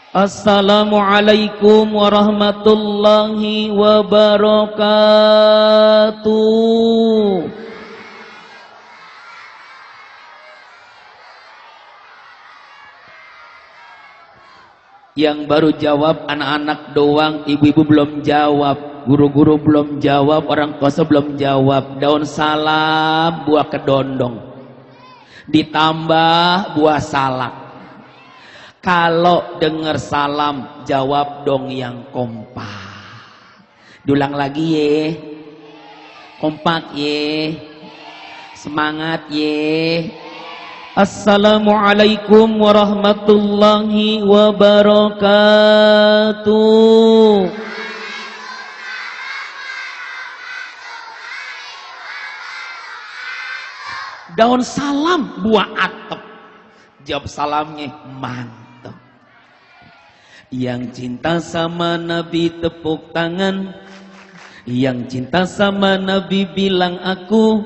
Assalamualaikum warahmatullahi wabarakatuh. Yang baru jawab anak-anak doang, ibu-ibu belum jawab, guru-guru belum jawab, orang tua belum jawab. Daun salam, buah kedondong, ditambah buah salak. Kalau dengar salam, jawab dong yang kompak. Diulang lagi ye, kompak ye, semangat ye. Assalamualaikum warahmatullahi wabarakatuh. Daun salam, buah atap. Jawab salamnya mantap. Yang cinta sama Nabi tepuk tangan. Yang cinta sama Nabi bilang aku.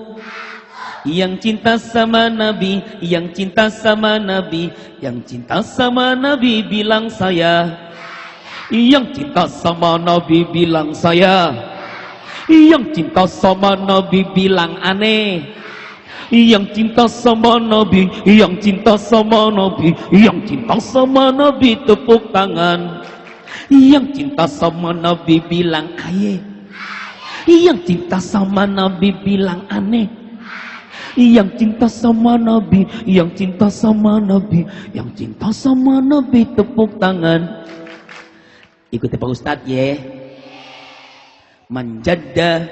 Yang cinta sama Nabi, yang cinta sama Nabi, yang cinta sama Nabi bilang saya. Yang cinta sama Nabi bilang saya. Yang cinta sama Nabi bilang aneh. Yang cinta sama Nabi, yang cinta sama Nabi, yang cinta sama Nabi tepuk tangan. Yang cinta sama Nabi bilang aye. Yang cinta sama Nabi bilang aneh. Yang cinta sama Nabi, yang cinta sama Nabi, yang cinta sama Nabi tepuk tangan. Ikuti Pak Ustadz ya. Manjadda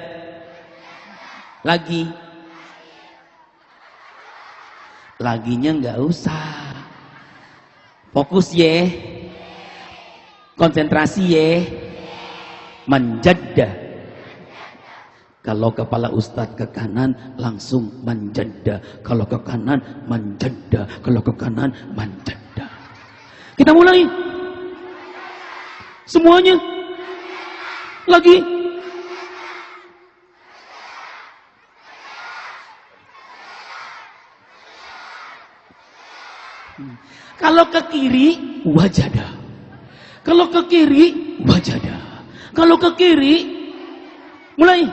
lagi. Laginya nggak usah. Fokus ye. Konsentrasi ye. Manjadda. Kalau kepala ustadz ke kanan langsung manjadda. Kalau ke kanan manjadda. Kalau ke kanan manjadda. Kita mulai. Semuanya. Lagi. Kalau ke kiri wajada. Kalau ke kiri wajada. Kalau ke kiri mulai.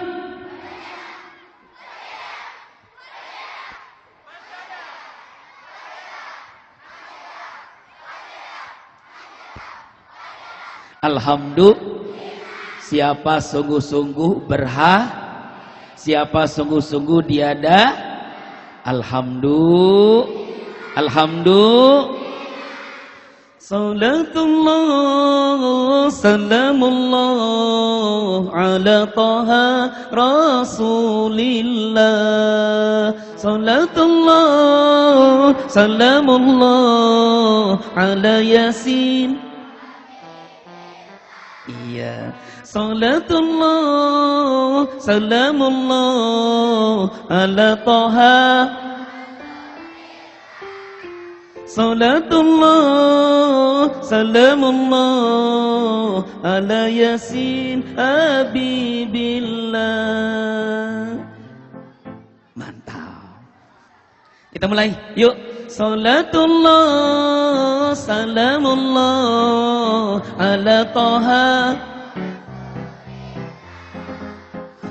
Alhamdulillah. Siapa sungguh-sungguh siapa sungguh-sungguh diada. Alhamdulillah. Alhamdulillah. Salatullah salamullah ala taha rasulillah. Salatullah salamullah ala yasin. Iya. Salatullah salamullah ala taha. Salatullah salamullah ala yasin habibillah. Mantap. Kita mulai yuk. Salatullah salamullah ala taha.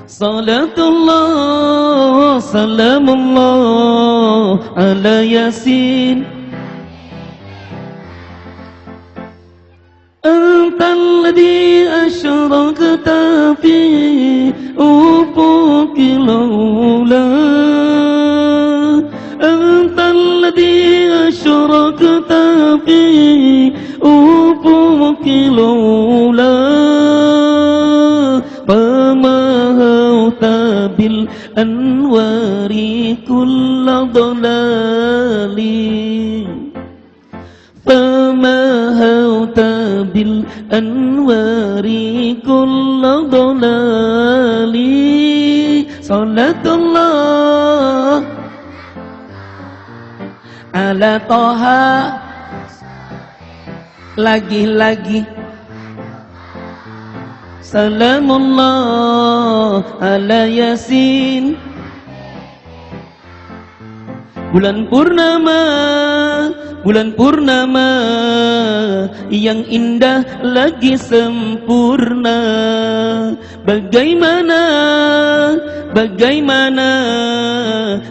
Salatullah salamullah ala yasin. أنت الذي أشرقت في أفق الأولى. أنت الذي أشرقت في أفق الأولى. فمهوت بالأنوار كل ضلال. فمهوت بالأنوار كل ضلال. صلاة الله على طه. Lagi-lagi. Salamullah ala yasin. Bulan purnama, bulan purnama yang indah lagi sempurna. Bagaimana, bagaimana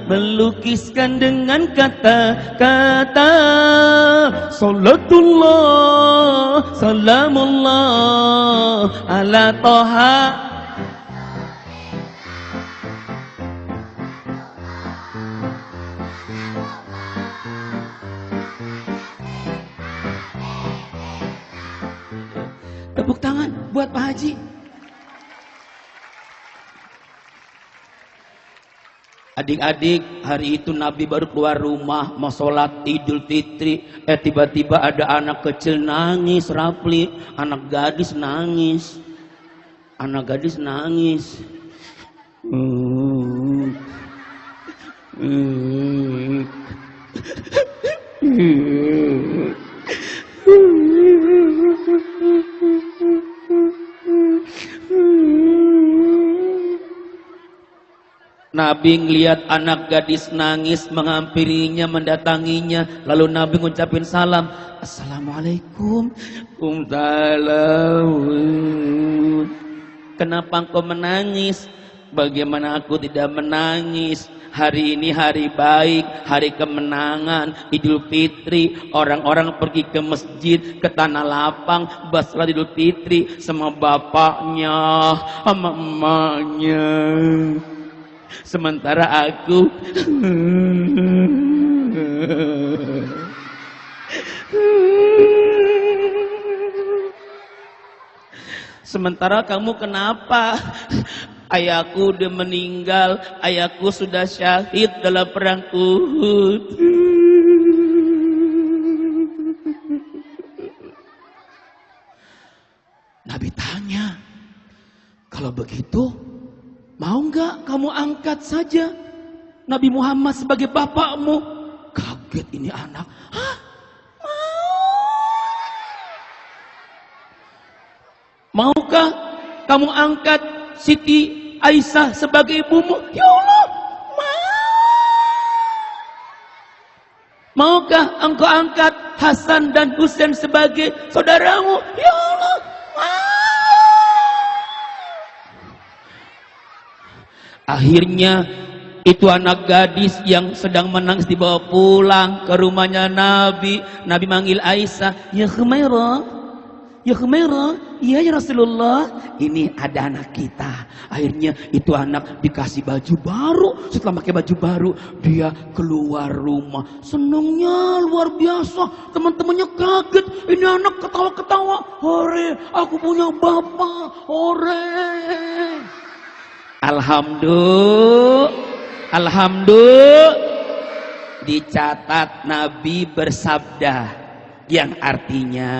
melukiskan dengan kata-kata. Salatullah, salamullah ala Toha. Tepuk tangan buat Pak Haji. Adik-adik, hari itu Nabi baru keluar rumah mau sholat Idul Fitri. Tiba-tiba ada anak kecil nangis, Rapli. Anak gadis nangis. Anak gadis nangis. Nabi ngelihat anak gadis nangis, menghampirinya, mendatanginya. Lalu Nabi ngucapin salam. Assalamualaikum. Waalaikumsalam. Kenapa engkau menangis? Bagaimana aku tidak menangis? Hari ini hari baik, hari kemenangan, Idul Fitri. Orang-orang pergi ke masjid, ke tanah lapang, sholat Idul Fitri sama bapaknya, sama emaknya. Sementara aku sementara kamu kenapa? Ayahku udah meninggal, ayahku sudah syahid dalam perang Uhud. Nabi tanya, kalau begitu mau nggak kamu angkat saja Nabi Muhammad sebagai bapakmu? Kaget ini anak. Hah? Mau? Maukah kamu angkat Siti Aisyah sebagai ibumu? Ya Allah, mau. Maukah engkau angkat Hasan dan Husain sebagai saudaramu? Ya Allah, mau. Akhirnya itu anak gadis yang sedang menangis dibawa pulang ke rumahnya Nabi. Nabi manggil Aisyah, ya Khumairah, ya Khumairah, iya ya Rasulullah, ini ada anak kita. Akhirnya itu anak dikasih baju baru. Setelah pakai baju baru, dia keluar rumah. Senangnya luar biasa. Teman-temannya kaget. Ini anak ketawa-ketawa. Hore, aku punya bapak. Hore. Alhamdulillah, alhamdulillah. Dicatat Nabi bersabda, yang artinya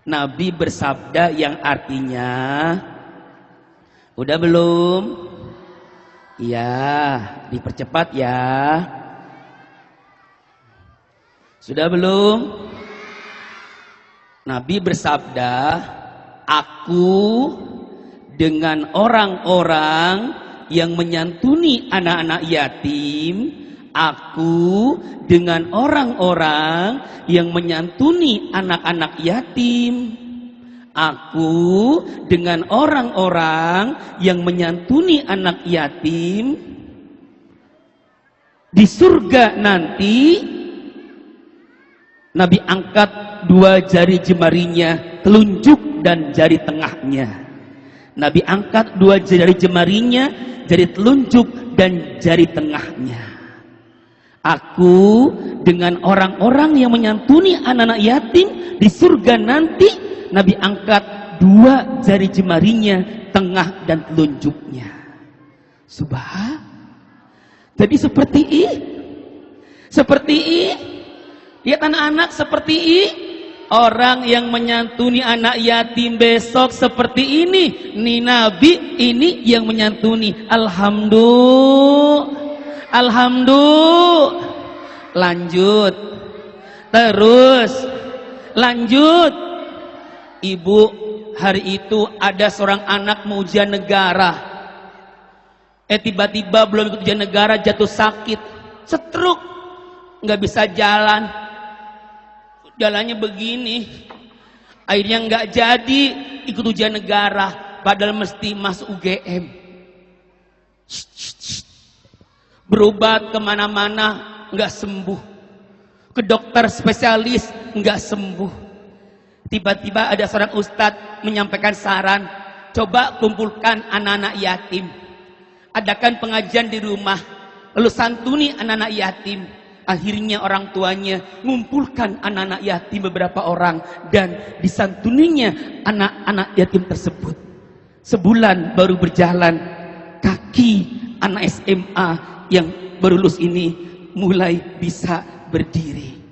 Nabi bersabda yang artinya, udah belum? Ya, dipercepat ya. Sudah belum? Nabi bersabda, aku dengan orang-orang yang menyantuni anak-anak yatim, aku dengan orang-orang yang menyantuni anak-anak yatim, aku dengan orang-orang yang menyantuni anak yatim, di surga nanti Nabi angkat dua jari jemarinya, telunjuk dan jari tengahnya. Nabi angkat dua jari jemarinya, jari telunjuk dan jari tengahnya. Aku dengan orang-orang yang menyantuni anak-anak yatim di surga nanti, Nabi angkat dua jari jemarinya, tengah dan telunjuknya. Subhan. Jadi seperti ini. Seperti ini. Lihat anak-anak seperti ini. Orang yang menyantuni anak yatim besok seperti ini. Nih Nabi ini yang menyantuni. Alhamdulillah. Alhamdulillah. Lanjut. Terus. Lanjut. Ibu, hari itu ada seorang anak mau ujian negara. Tiba-tiba belum ikut ujian negara jatuh sakit, stroke, nggak bisa jalan, jalannya begini, akhirnya nggak jadi ikut ujian negara, padahal mesti masuk UGM. Berobat kemana-mana nggak sembuh, ke dokter spesialis nggak sembuh. Tiba-tiba ada seorang ustadz menyampaikan saran, coba kumpulkan anak-anak yatim, adakan pengajian di rumah, lalu santuni anak-anak yatim. Akhirnya orang tuanya mengumpulkan anak-anak yatim beberapa orang dan disantuninya anak-anak yatim tersebut. Sebulan baru berjalan, kaki anak SMA yang baru lulus ini mulai bisa berdiri.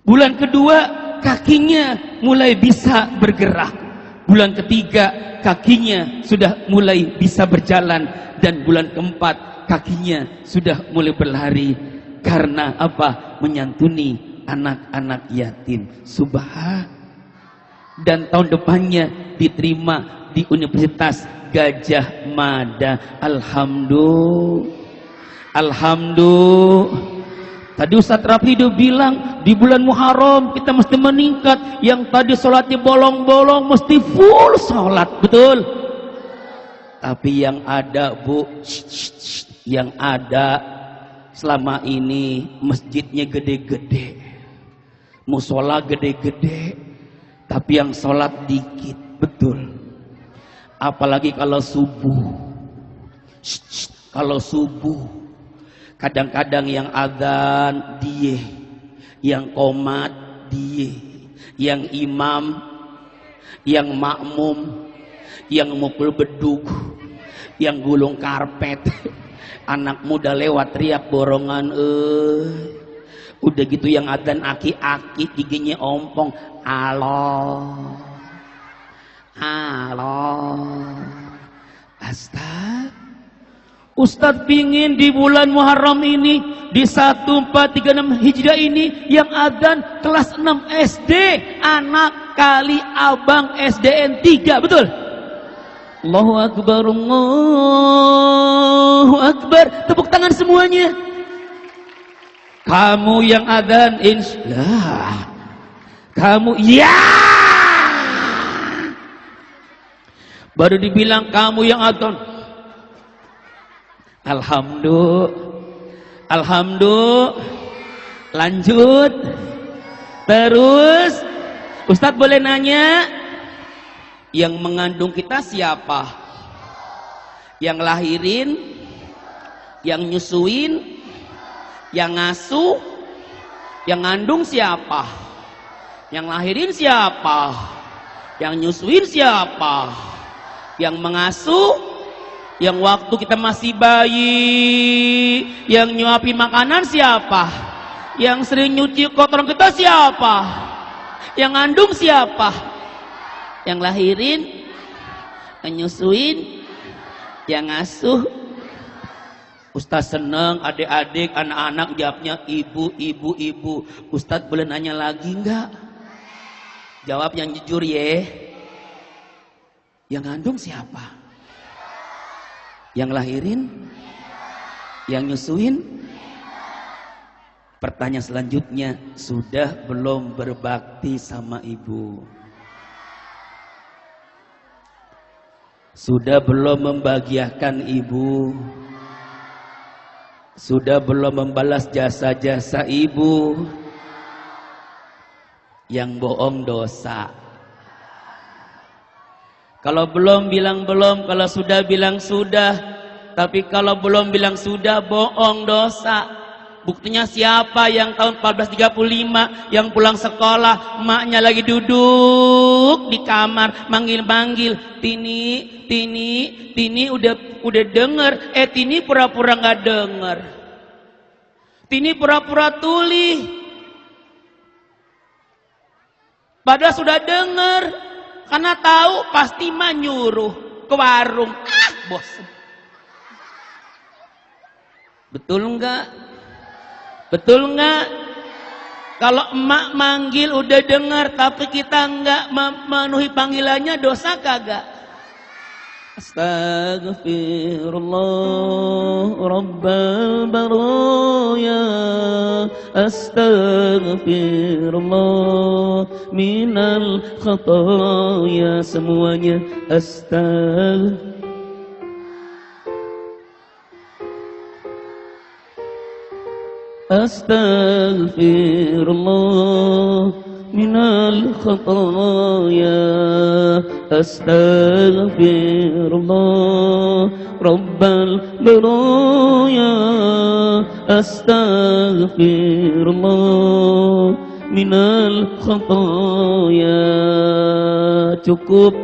Bulan kedua kakinya mulai bisa bergerak. Bulan ketiga kakinya sudah mulai bisa berjalan. Dan bulan keempat kakinya sudah mulai berlari. Karena apa? Menyantuni anak-anak yatim. Subhan. Dan tahun depannya diterima di Universitas Gajah Mada. Alhamdulillah. Alhamdulillah. Tadi Ustaz Rafido bilang di bulan Muharram kita mesti meningkat. Yang tadi sholatnya bolong-bolong mesti full sholat, betul? Tapi yang ada Bu, yang ada selama ini masjidnya gede-gede, musola gede-gede, tapi yang sholat dikit, betul? Apalagi kalau subuh. Kalau subuh kadang-kadang yang adzan dia, yang qomat dia, yang imam, yang makmum, yang mukul beduk, yang gulung karpet. Anak muda lewat teriak borongan, udah gitu yang adzan aki-aki, giginya ompong, Allah, Allah, astagfirullah. Ustadz pingin di bulan Muharram ini, di 1436 Hijriah ini, yang adzan kelas 6 SD, anak kali abang SDN 3, betul? Allahu Akbar, Allahu Akbar, tepuk tangan semuanya. Kamu yang adzan, insyaallah. Kamu, ya. Baru dibilang kamu yang adzan. Alhamdulillah, alhamdulillah. Lanjut. Terus Ustadz boleh nanya, yang mengandung kita siapa? Yang lahirin, yang nyusuin, yang ngasuh, yang ngandung siapa? Yang lahirin siapa? Yang nyusuin siapa? Yang mengasuh, yang waktu kita masih bayi, yang nyuapin makanan siapa? Yang sering nyuci kotoran kita siapa? Yang ngandung siapa? Yang lahirin, yang nyusuin, yang ngasuh. Ustaz seneng adik-adik, anak-anak jawabnya ibu, ibu, ibu. Ustaz boleh nanya lagi enggak? Jawab yang jujur ya. Yang ngandung siapa? Yang lahirin, yang nyusuin. Pertanyaan selanjutnya, sudah belum berbakti sama ibu? Sudah belum membahagiakan ibu? Sudah belum membalas jasa-jasa ibu? Yang bohong dosa. Kalau belum bilang belum, kalau sudah bilang sudah. Tapi kalau belum bilang sudah, bohong dosa. Buktinya siapa yang tahun 1435 yang pulang sekolah, emaknya lagi duduk di kamar, manggil-manggil, Tini, Tini, Tini udah denger, Tini pura-pura nggak denger. Tini pura-pura tuli. Padahal sudah denger. Karena tahu pasti mah nyuruh ke warung. Bosan. Betul enggak? Betul enggak? Kalau emak manggil udah dengar tapi kita enggak memenuhi panggilannya, dosa kagak? Astaghfirullah Rabbal baraya, astaghfirullah minal khataya. Semuanya astaghfirullah minal khataya, astaghfirullah rabbal baraya, astaghfirullah minal khataya. Cukup.